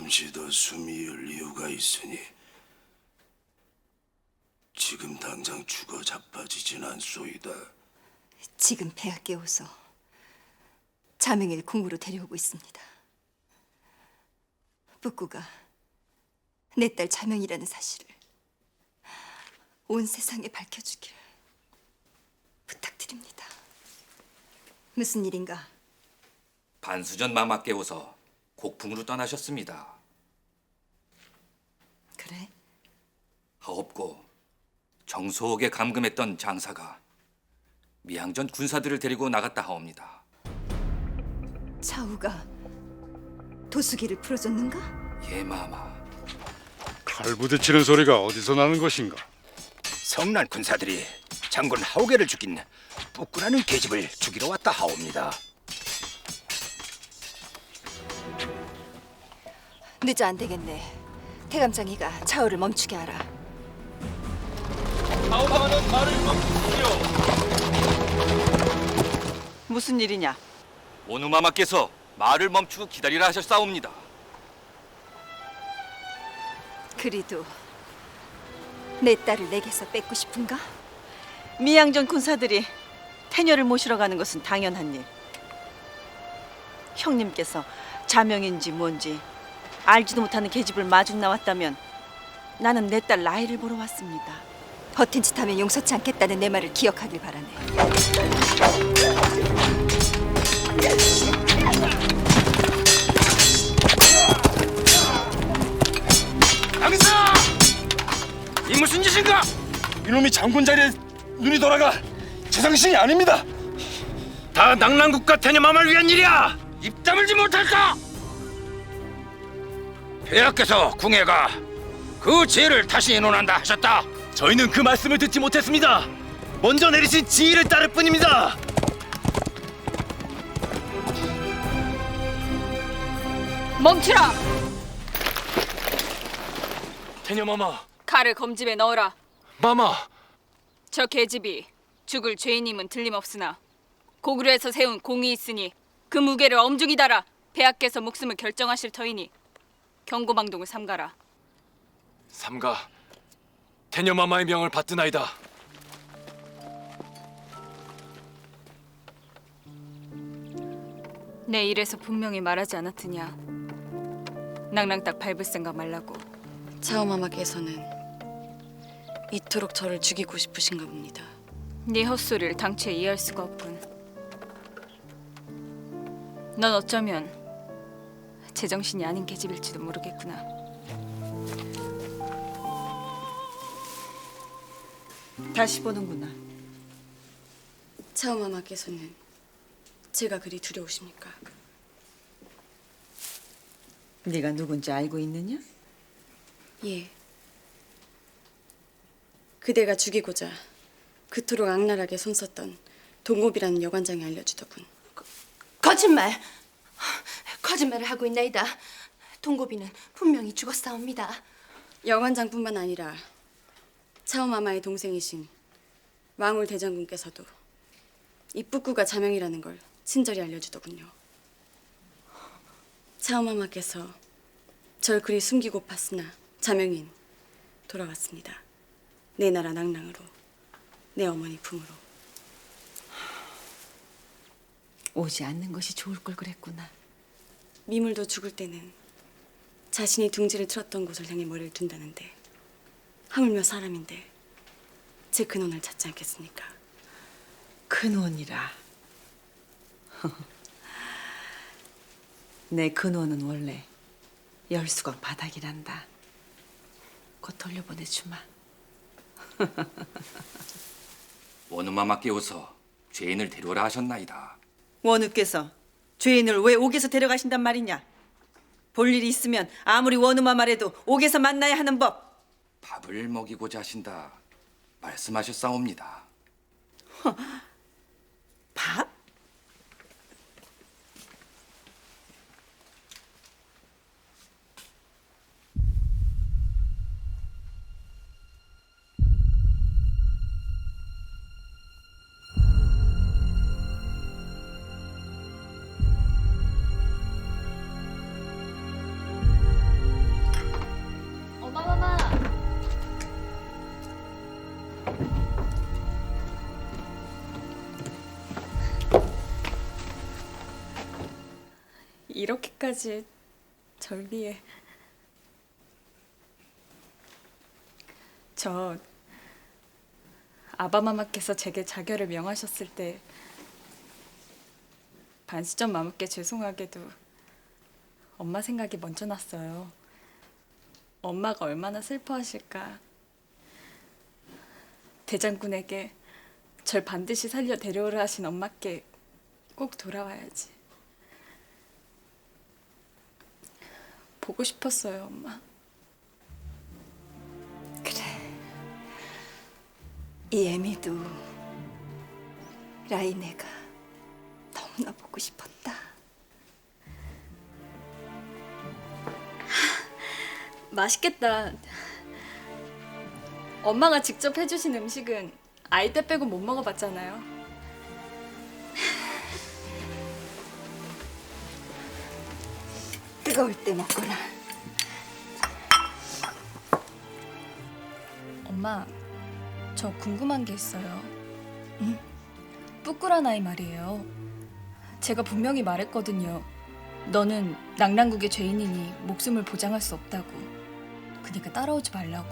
잠시 더 숨이 을 이유가 있으니 지금 당장 죽어 자빠지진 않소이다. 지금 폐하 깨워서 자명일 궁으로 데려오고 있습니다. 북구가 내 딸 자명이라는 사실을 온 세상에 밝혀주길 부탁드립니다. 무슨 일인가? 반수전 마마께서 곡풍으로 떠나셨습니다. 그래? 하옵고 정소옥에 감금했던 장사가 미양전 군사들을 데리고 나갔다 하옵니다. 차우가 도수기를 풀어줬는가? 예, 마마. 칼 부딪히는 소리가 어디서 나는 것인가? 성난 군사들이 장군 하오게를 죽인 뿌꾸라는 계집을 죽이러 왔다 하옵니다. 늦어 안 되겠네. 태감장이가 차우를 멈추게 하라. 사오방하는 말을 멈추시오. 무슨 일이냐? 원우마마께서 말을 멈추고 기다리라 하셨사옵니다. 그리도 내 딸을 내게서 뺏고 싶은가? 미양전 군사들이 태녀를 모시러 가는 것은 당연한 일. 형님께서 자명인지 뭔지 알지도 못하는 계집을 마중 나왔다면 나는 내 딸 나이를 보러 왔습니다. 허튼 짓 하면 용서치 않겠다는 내 말을 기억하길 바라네. 강사! 이 무슨 짓인가? 이놈이 장군 자리에 눈이 돌아가 제정신이 아닙니다. 다 낭랑국과 태녀마마를 위한 일이야. 입 다물지 못할까? 폐하께서 궁예가 그 죄를 다시 논한다 하셨다. 저희는 그 말씀을 듣지 못했습니다. 먼저 내리신 지휘를 따를 뿐입니다. 멈추라! 태녀마마, 칼을 검집에 넣어라. 마마. 저 계집이 죽을 죄인임은 틀림없으나 고구려에서 세운 공이 있으니 그 무게를 엄중히 달아 폐하께서 목숨을 결정하실 터이니 경고망동을 삼가라. 삼가 태녀마마의 명을 받드나이다. 내 일에서 분명히 말하지 않았느냐. 낭랑딱 밟을 생각 말라고. 차오마마께서는 이토록 저를 죽이고 싶으신가 봅니다. 네 헛소리를 당최 이해할 수가 없군. 넌 어쩌면 제정신이 아닌 계집일지도 모르겠구나. 다시 보는구나. 차오마마께서는 제가 그리 두려우십니까? 네가 누군지 알고 있느냐? 예. 그대가 죽이고자 그토록 악랄하게 손썼던 동업이라는 여관장이 알려주더군. 거짓말! 거짓말을 하고 있나이다. 동고비는 분명히 죽었사옵니다. 여관장뿐만 아니라 차오마마의 동생이신 왕울 대장군께서도 이 뿌꾸가 자명이라는 걸 친절히 알려주더군요. 차오마마께서 절 그리 숨기고 팠으나 자명인 돌아왔습니다. 내 나라 낭랑으로, 내 어머니 품으로. 오지 않는 것이 좋을 걸 그랬구나. 미물도 죽을 때는 자신이 둥지를 틀었던 곳을 향해 머리를 둔다는데 하물며 사람인데 제 근원을 찾지 않겠습니까? 근원이라. 내 근원은 원래 열수건 바닥이란다. 곧 돌려보내주마. 원우마마께서 죄인을 데려오라 하셨나이다. 원우께서 죄인을 왜 옥에서 데려가신단 말이냐? 볼 일이 있으면 아무리 원우마 말해도 옥에서 만나야 하는 법. 밥을 먹이고자 하신다 말씀하셨사옵니다. 밥? 이렇게까지 절 위해. 저 아바마마께서 제게 자결을 명하셨을 때 반시점 마무께 죄송하게도 엄마 생각이 먼저 났어요. 엄마가 얼마나 슬퍼하실까. 대장군에게 절 반드시 살려 데려오라 하신 엄마께 꼭 돌아와야지. 보고 싶었어요, 엄마. 그래. 이 애미도 라이네가 너무나 보고 싶었다. 맛있겠다. 엄마가 직접 해주신 음식은 아이 때 빼고 못 먹어봤잖아요. 뜨거울 때 먹거라. 엄마, 저 궁금한 게 있어요. 응? 뿌꾸란 아이 말이에요. 제가 분명히 말했거든요. 너는 낙랑국의 죄인이니 목숨을 보장할 수 없다고. 그러니까 따라오지 말라고.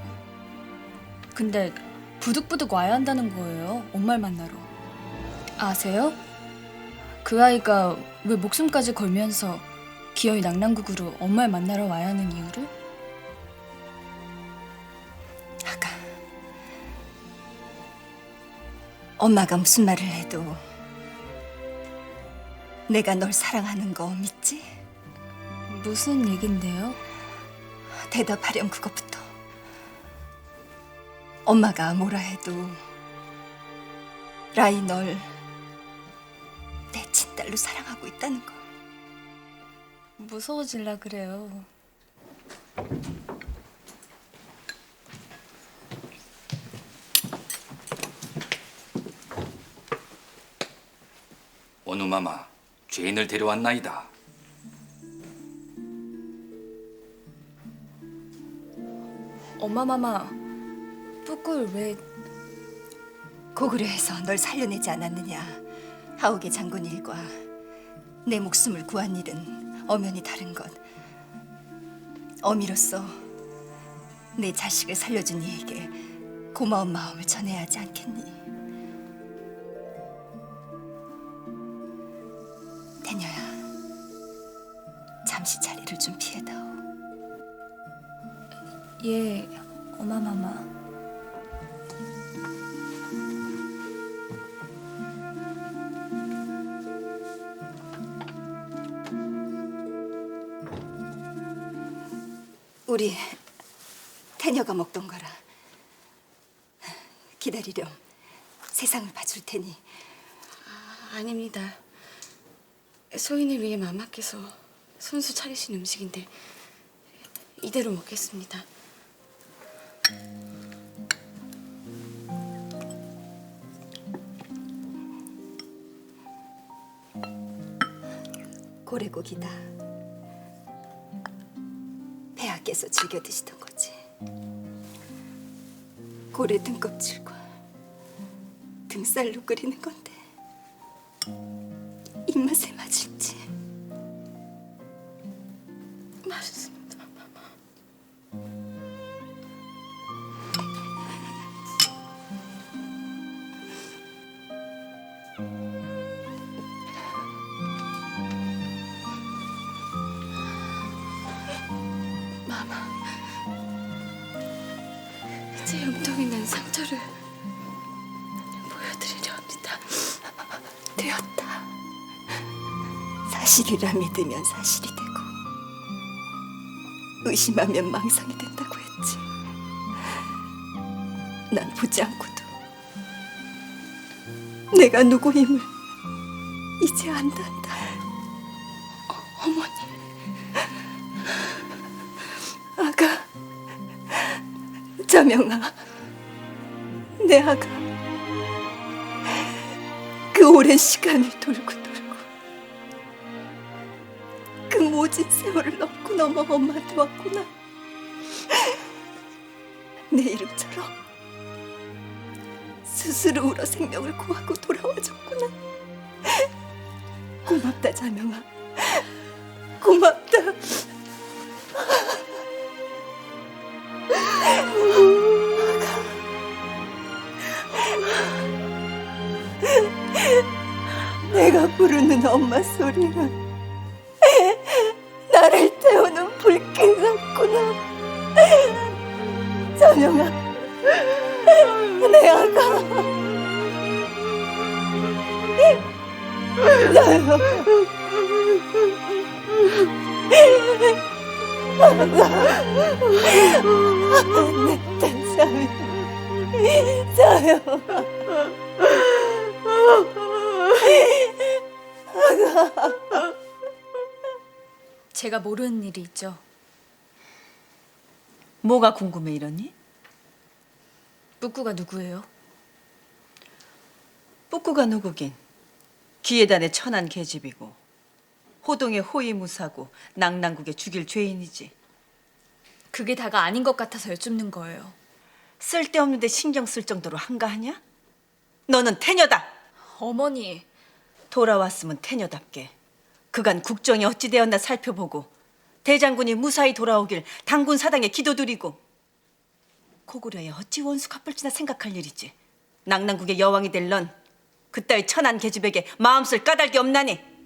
근데 부득부득 와야 한다는 거예요. 엄마를 만나러. 아세요? 그 아이가 왜 목숨까지 걸면서 기어이 낙랑국으로 엄마를 만나러 와야 하는 이유를? 아가, 엄마가 무슨 말을 해도 내가 널 사랑하는 거 믿지? 무슨 얘긴데요? 대답하렴 그것부터. 엄마가 뭐라 해도 라이 널 내 친딸로 사랑하고 있다는 거. 무서워질라 그래요. 원우마마, 죄인을 데려왔나이다. 엄마, 마마, 뿌꿀 왜... 고구려에서 널 살려내지 않았느냐. 하옥의 장군 일과 내 목숨을 구한 일은 엄연히 다른 것. 어미로서 내 자식을 살려준 이에게 고마운 마음을 전해야 하지 않겠니? 태녀야, 잠시 자리를 좀 피해다오. 예, 엄마, 마마. 우리 태녀가 먹던 거라. 기다리렴. 세상을 봐줄 테니. 아닙니다. 소인을 위해 마마께서 손수 차리신 음식인데 이대로 먹겠습니다. 고래고기다. 폐하께서 즐겨 드시던 거지. 고래 등껍질과 등살로 끓이는 건데 입맛에 맞을지. 맛있습니다, 마마. 마마, 제 엉덩이 난 상처를 보여드리려 합니다. 되었다. 사실이라 믿으면 사실이 되고 의심하면 망상이 된다고 했지. 난 보지 않고도 내가 누구임을 이제 안단다. 어머니, 아가, 자명아, 내 아가 그 오랜 시간을 돌고 그 모진 세월을 넘고 엄마한테 왔구나. 내 이름처럼 스스로 울어 생명을 구하고 돌아와줬구나. 고맙다, 자명아. 고맙다. 내가 부르는 엄마 소리가 나를 태우는 불길 같구나. 전영아, 내 아가. 내 자유, 자유. 제가 모르는 일이 있죠. 뭐가 궁금해 이러니? 뿌꾸가 누구예요? 뿌꾸가 누구긴? 기회단의 천한 계집이고 호동의 호위무사고 낭낭국의 죽일 죄인이지. 그게 다가 아닌 것 같아서 여쭙는 거예요. 쓸데없는데 신경 쓸 정도로 한가하냐? 너는 태녀다. 어머니, 돌아왔으면 태녀답게 그간 국정이 어찌 되었나 살펴보고 대장군이 무사히 돌아오길 당군 사당에 기도드리고 고구려에 어찌 원수 갚을지나 생각할 일이지. 낭낭국의 여왕이 될 넌 그따위 천한 계집에게 마음 쓸 까닭이 없나니.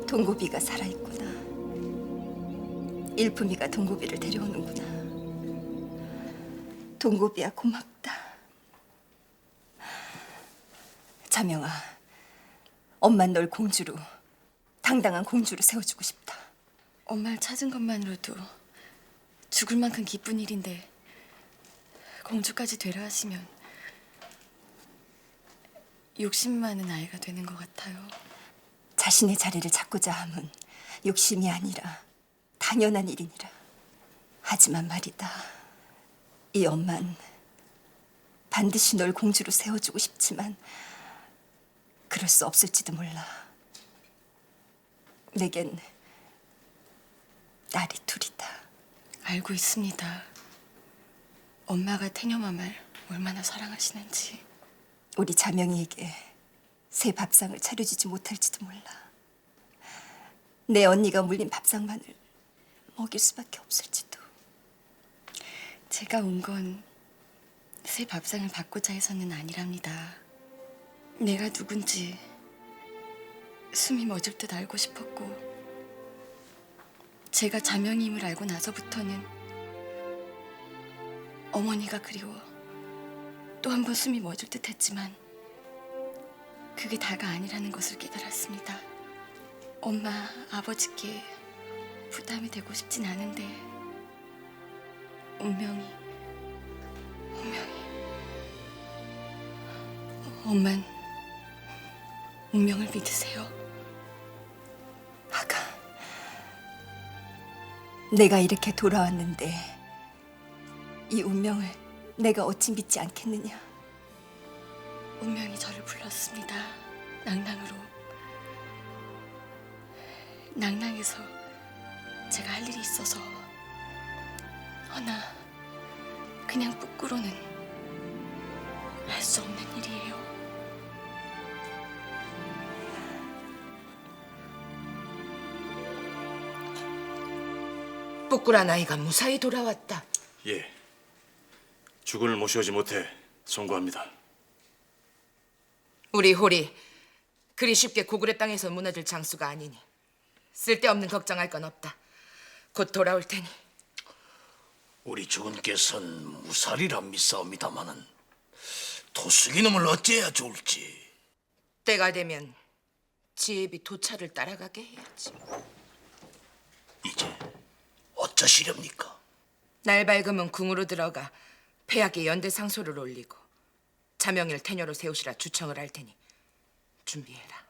동고비가 살아있구나. 일품이가 동고비를 데려오는구나. 동고비야, 고맙다. 자명아, 엄만 널 공주로, 당당한 공주로 세워주고 싶다. 엄마를 찾은 것만으로도 죽을 만큼 기쁜 일인데 공주까지 되려 하시면 욕심 많은 아이가 되는 것 같아요. 자신의 자리를 찾고자 함은 욕심이 아니라 당연한 일이니라. 하지만 말이다, 이 엄만 반드시 널 공주로 세워주고 싶지만 그럴 수 없을지도 몰라. 내겐 딸이 둘이다. 알고 있습니다. 엄마가 태녀맘을 얼마나 사랑하시는지. 우리 자명이에게 새 밥상을 차려주지 못할지도 몰라. 내 언니가 물린 밥상만을 먹일 수밖에 없을지도. 제가 온 건 새 밥상을 받고자 해서는 아니랍니다. 내가 누군지 숨이 멎을 듯 알고 싶었고, 제가 자명임을 알고 나서부터는 어머니가 그리워 또 한 번 숨이 멎을 듯 했지만 그게 다가 아니라는 것을 깨달았습니다. 엄마, 아버지께 부담이 되고 싶진 않은데 운명이 엄만 운명을 믿으세요. 아가, 내가 이렇게 돌아왔는데 이 운명을 내가 어찌 믿지 않겠느냐. 운명이 저를 불렀습니다. 낭낭으로. 낭낭에서 제가 할 일이 있어서. 허나 그냥 뿌꾸로는 할 수 없는 일이에요. 뿌꾸란 아이가 무사히 돌아왔다. 예. 주군을 모셔오지 못해 송구합니다. 우리 홀이 그리 쉽게 고구려 땅에서 무너질 장수가 아니니 쓸데없는 걱정할 건 없다. 곧 돌아올 테니. 우리 주군께서는 무사리라 믿사옵니다마는 도숙이 놈을 어찌해야 좋을지. 때가 되면 지혜비 도차를 따라가게 해야지. 이제 어쩌시렵니까? 날 밝으면 궁으로 들어가 폐하께 연대 상소를 올리고 자명일 태녀로 세우시라 주청을 할 테니 준비해라.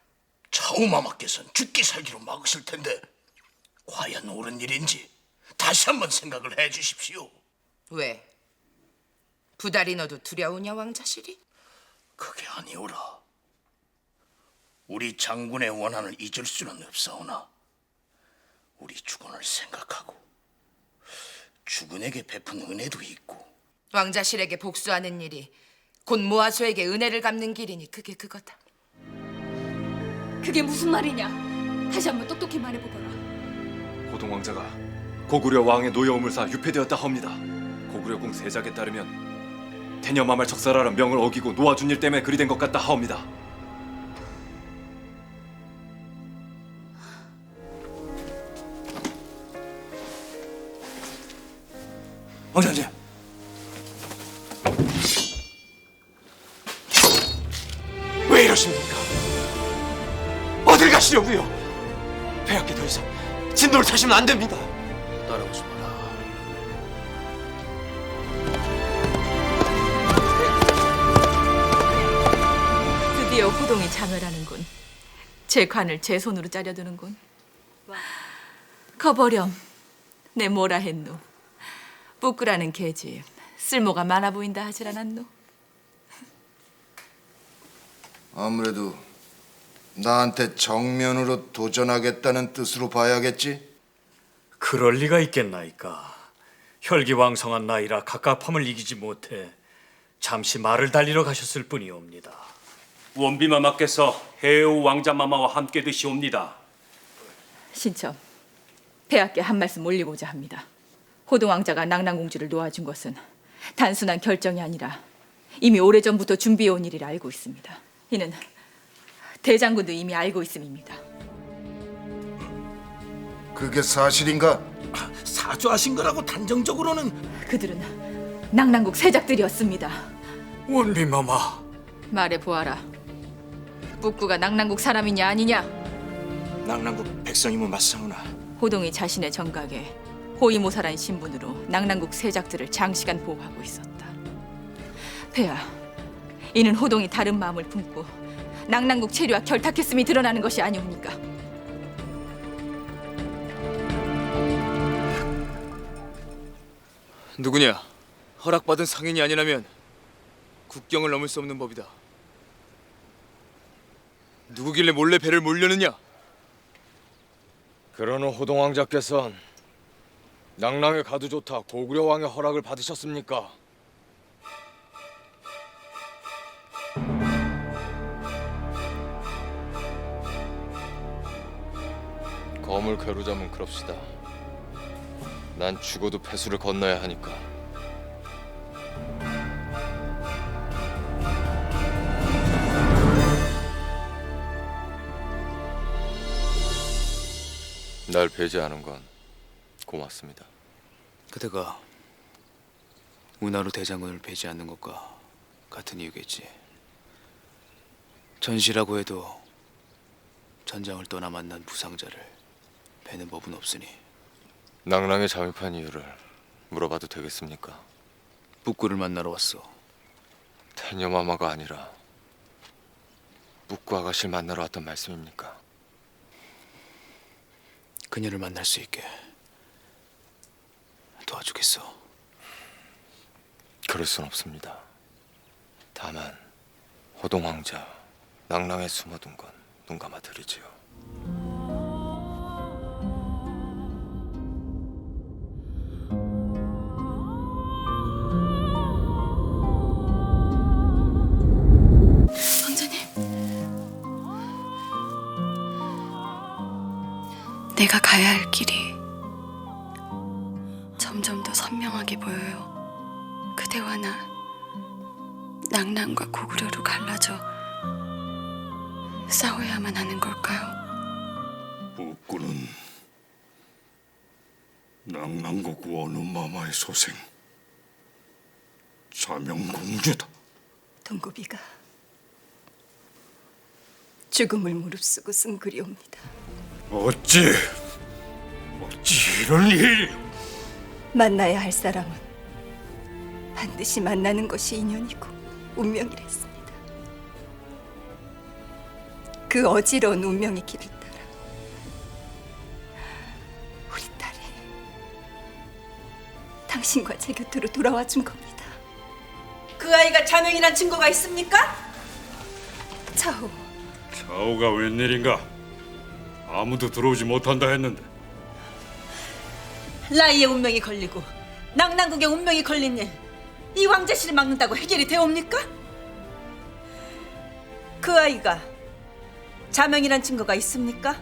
차우마마께서는 죽기 살기로 막으실 텐데 과연 옳은 일인지 다시 한번 생각을 해주십시오. 왜? 부달이 너도 두려우냐 왕자실이? 그게 아니오라. 우리 장군의 원한을 잊을 수는 없사오나 우리 주군을 생각하고 주군에게 베푼 은혜도 있고 왕자실에게 복수하는 일이 곧 모아소에게 은혜를 갚는 길이니 그게 그거다. 그게 무슨 말이냐? 다시 한번 똑똑히 말해보거라. 호동 왕자가 고구려 왕의 노여움을사 유폐되었다 하옵니다. 고구려 궁 세작에 따르면 태녀마말 적살하라 명을 어기고 놓아준 일 때문에 그리 된 것 같다 하옵니다. 왕자님, 왜 이러십니까? 어딜 가시려고요? 폐하께 더 이상 진도를 타시면 안 됩니다. 따라오지 마라. 드디어 호동이 자멸하는군. 제 관을 제 손으로 짜려두는군. 거버렴, 내 뭐라 했노? 뿌꾸라는 계집 쓸모가 많아 보인다 하질 않았노? 아무래도 나한테 정면으로 도전하겠다는 뜻으로 봐야겠지? 그럴 리가 있겠나이까. 혈기왕성한 나이라 갑갑함을 이기지 못해 잠시 말을 달리러 가셨을 뿐이옵니다. 원비마마께서 해오 왕자마마와 함께 드시옵니다. 신첩, 폐하께 한 말씀 올리고자 합니다. 호동 왕자가 낭랑공주를 놓아준 것은 단순한 결정이 아니라 이미 오래전부터 준비해온 일이라 알고 있습니다. 이는 대장군도 이미 알고 있음입니다. 그게 사실인가? 사주하신 거라고 단정적으로는. 그들은 낭랑국 세작들이었습니다. 원비마마, 말해보아라. 뿌꾸가 낭랑국 사람이냐 아니냐? 낭랑국 백성임은 맞사오나 호동이 자신의 정각에 호위모사라는 신분으로 낭랑국 세작들을 장시간 보호하고 있었다. 폐하, 이는 호동이 다른 마음을 품고 낭랑국 체류와 결탁했음이 드러나는 것이 아니옵니까? 누구냐? 허락받은 상인이 아니라면 국경을 넘을 수 없는 법이다. 누구길래 몰래 배를 몰려느냐? 그러는 호동 왕자께선 낭랑에 가도 좋다 고구려 왕의 허락을 받으셨습니까? 검을 괴로자면 그럽시다. 난 죽어도 폐수를 건너야 하니까. 날 배제하는 건 고맙습니다. 그대가 운하로 대장군을 배제하는 것과 같은 이유겠지. 전시라고 해도 전장을 떠나 만난 부상자를 배는 법은 없으니. 낭랑에 잠입한 이유를 물어봐도 되겠습니까? 뿌꾸를 만나러 왔어. 태녀마마가 아니라 뿌꾸 아가씨를 만나러 왔단 말씀입니까? 그녀를 만날 수 있게 도와주겠어. 그럴 순 없습니다. 다만 호동 왕자 낭랑에 숨어둔 건 눈 감아 드리지요. 왕자님, 내가 가야 할 길이 점점 더 선명하게 보여요. 그대와 나 낭랑과 고구려로 갈라져 싸워야만 하는 걸까요? 뿌꾸는 낭랑국 원우마마의 소생 자명공주다. 동고비가 죽음을 무릅쓰고 쓴 글이옵니다. 어찌 이런 일이? 만나야 할 사람은 반드시 만나는 것이 인연이고 운명이랬습니다. 그 어지러운 운명의 길을 따라 우리 딸이 당신과 제 곁으로 돌아와 준 겁니다. 그 아이가 자명이란 증거가 있습니까? 차오, 좌우가 웬일인가? 아무도 들어오지 못한다 했는데. 라이의 운명이 걸리고 낭랑국의 운명이 걸린 일, 이 왕자씨를 막는다고 해결이 되옵니까? 그 아이가 자명이란 증거가 있습니까?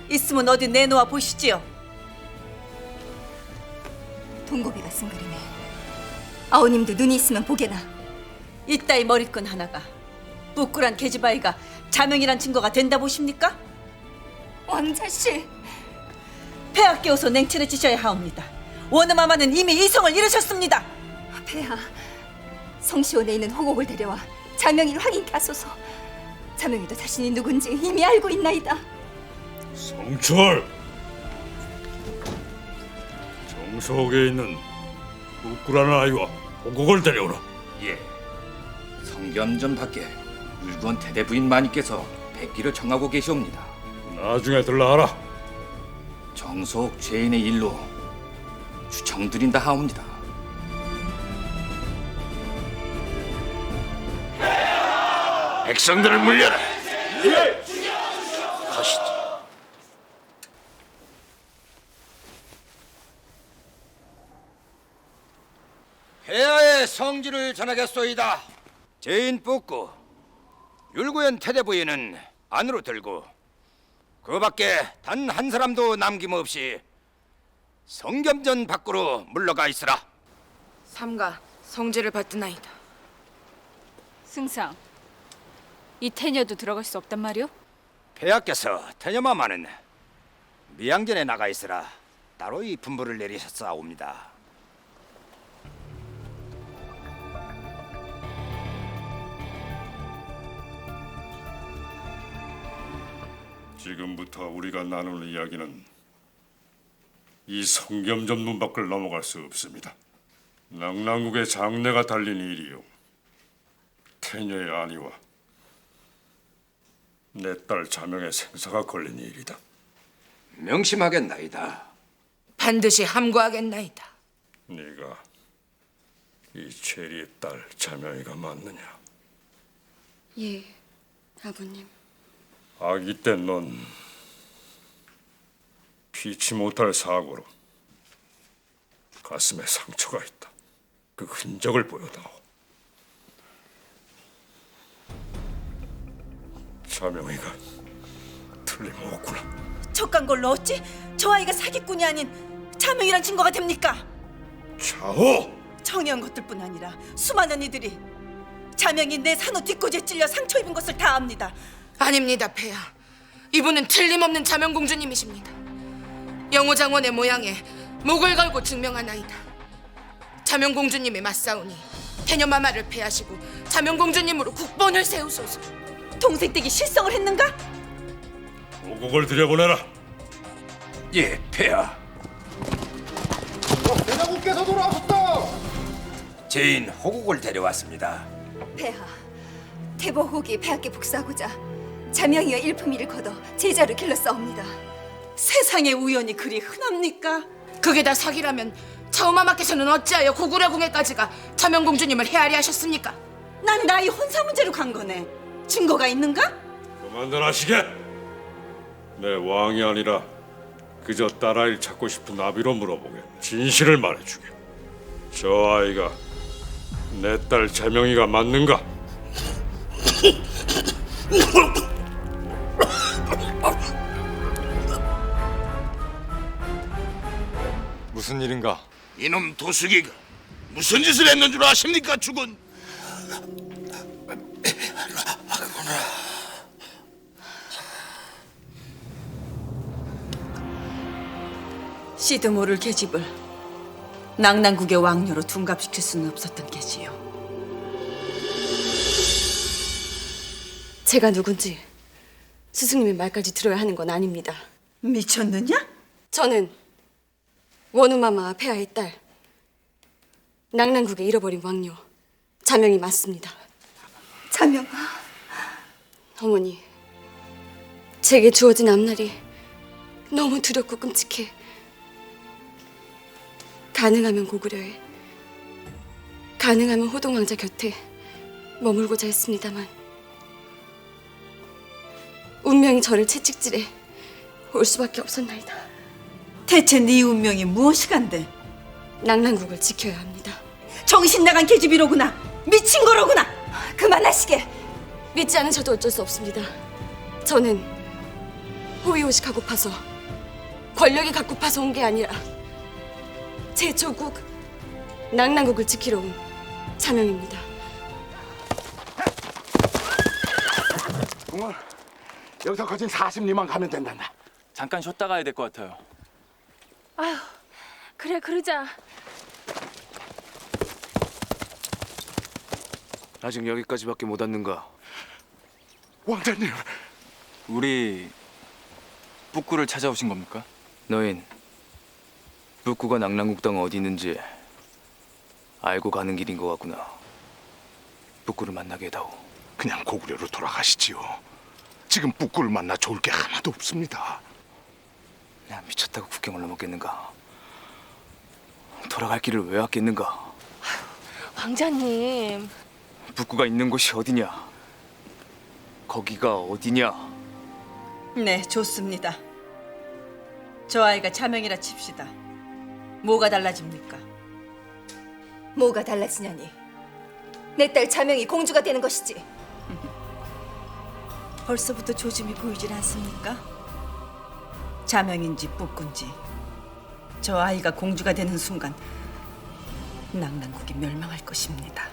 있으면 어디 내놓아 보시지요. 동고비가 쓴 글이네. 아우님도 눈이 있으면 보게나. 이따위 머리끈 하나가 부끄란 계집아이가 자명이란 증거가 된다 보십니까? 왕자씨, 폐하 깨워서 냉철해지셔야 하옵니다. 원음아마는 이미 이성을 잃으셨습니다. 폐하, 성시원에 있는 호곡을 데려와 자명이를 확인케 하소서. 자명이도 자신이 누군지 이미 알고 있나이다. 성철! 정석에 있는 우꾸라는 아이와 호곡을 데려오라. 예. 성겸전 밖에 울구원 대대 부인 마님께서 뵙기를 청하고 계시옵니다. 나중에 들러하라. 정석 죄인의 일로 추청드린다 하옵니다. 백성들을 물려라. 가시죠. 폐하의 성지를 전하겠소이다. 죄인 뽑고 율구현 태대부인은 안으로 들고 그 밖에 단 한 사람도 남김없이 성겸전 밖으로 물러가 있으라. 삼가 성지를 받드나이다. 승상, 이 태녀도 들어갈 수 없단 말이오? 폐하께서 태녀마마는 미양전에 나가 있으라 따로 이 분부를 내리셨사옵니다. 지금부터 우리가 나누는 이야기는 이 성겸전 문 밖을 넘어갈 수 없습니다. 낭랑국의 장례가 달린 일이요, 태녀의 안위와 내 딸 자명의 생사가 걸린 일이다. 명심하겠나이다. 반드시 함구하겠나이다. 네가 이 체리의 딸 자명이가 맞느냐? 예, 아버님. 아기 때 넌 피치 못할 사고로 가슴에 상처가 있다. 그 흔적을 보여다오. 자명이가 틀림없구나. 척간 걸로 어찌 저 아이가 사기꾼이 아닌 자명이란 증거가 됩니까? 차호! 청이한 것들뿐 아니라 수많은 이들이 자명이 내 산호 뒷꽂이에 찔려 상처 입은 것을 다 압니다. 아닙니다, 폐하. 이분은 틀림없는 자명공주님이십니다. 영호장원의 모양에 목을 걸고 증명하나이다. 자명공주님이 맞사오니 태녀마마를 패하시고 자명공주님으로 국본을 세우소서. 동생 댁이 실성을 했는가? 호곡을 들여보내라. 예, 폐하. 대장군께서 돌아오셨다. 죄인 호국을 데려왔습니다. 폐하, 태보혹이 폐하께 복수하고자 자명이와 일품이를 거둬 제자로 길렀사옵니다. 세상에 우연이 그리 흔합니까? 그게 다 사기라면 차우마마께서는 어찌하여 고구려궁에까지가 자명공주님을 헤아리 하셨습니까? 난 나이 혼사 문제로 간 거네. 증거가 있는가? 그만들 하시게. 내 왕이 아니라 그저 딸아이를 찾고 싶은 나비로 물어보게. 진실을 말해주게. 저 아이가 내 딸 자명이가 맞는가? 무슨 일인가? 이놈 도수기가 무슨 짓을 했는 줄 아십니까, 죽은? 씨도 모를 계집을 낭랑국의 왕녀로 둔갑시킬 수는 없었던 계지요. 제가 누군지 스승님의 말까지 들어야 하는 건 아닙니다. 미쳤느냐? 저는 원우마마 폐하의 딸, 낭랑국에 잃어버린 왕녀 자명이 맞습니다. 자명아, 어머니, 제게 주어진 앞날이 너무 두렵고 끔찍해. 가능하면 고구려에, 가능하면 호동왕자 곁에 머물고자 했습니다만 운명이 저를 채찍질해 올 수밖에 없었나이다. 대체 네 운명이 무엇이간데? 낭랑국을 지켜야 합니다. 정신 나간 계집이로구나. 미친 거로구나. 그만하시게. 믿지 않으셔도 어쩔 수 없습니다. 저는 호위호식하고파서 권력이 갖고파서 온 게 아니라 제 조국 낭랑국을 지키러 온 자명입니다. 공원 여기서 거진 40리만 가면 된단다. 잠깐 쉬었다 가야 될 것 같아요. 아휴, 그래 그러자. 아직 여기까지밖에 못 왔는가? 왕자님, 우리 북구를 찾아오신 겁니까? 너흰 북구가 낭랑국당 어디 있는지 알고 가는 길인 것 같구나. 북구를 만나게 해다오. 그냥 고구려로 돌아가시지요. 지금 북구를 만나 좋을 게 하나도 없습니다. 야, 미쳤다고 국경을 넘었겠는가? 돌아갈 길을 왜 왔겠는가? 왕자님. 북구가 있는 곳이 어디냐? 거기가 어디냐? 네, 좋습니다. 저 아이가 자명이라 칩시다. 뭐가 달라집니까? 뭐가 달라지냐니? 내 딸 자명이 공주가 되는 것이지. 벌써부터 조짐이 보이질 않습니까? 자명인지 북군지 저 아이가 공주가 되는 순간 낭랑국이 멸망할 것입니다.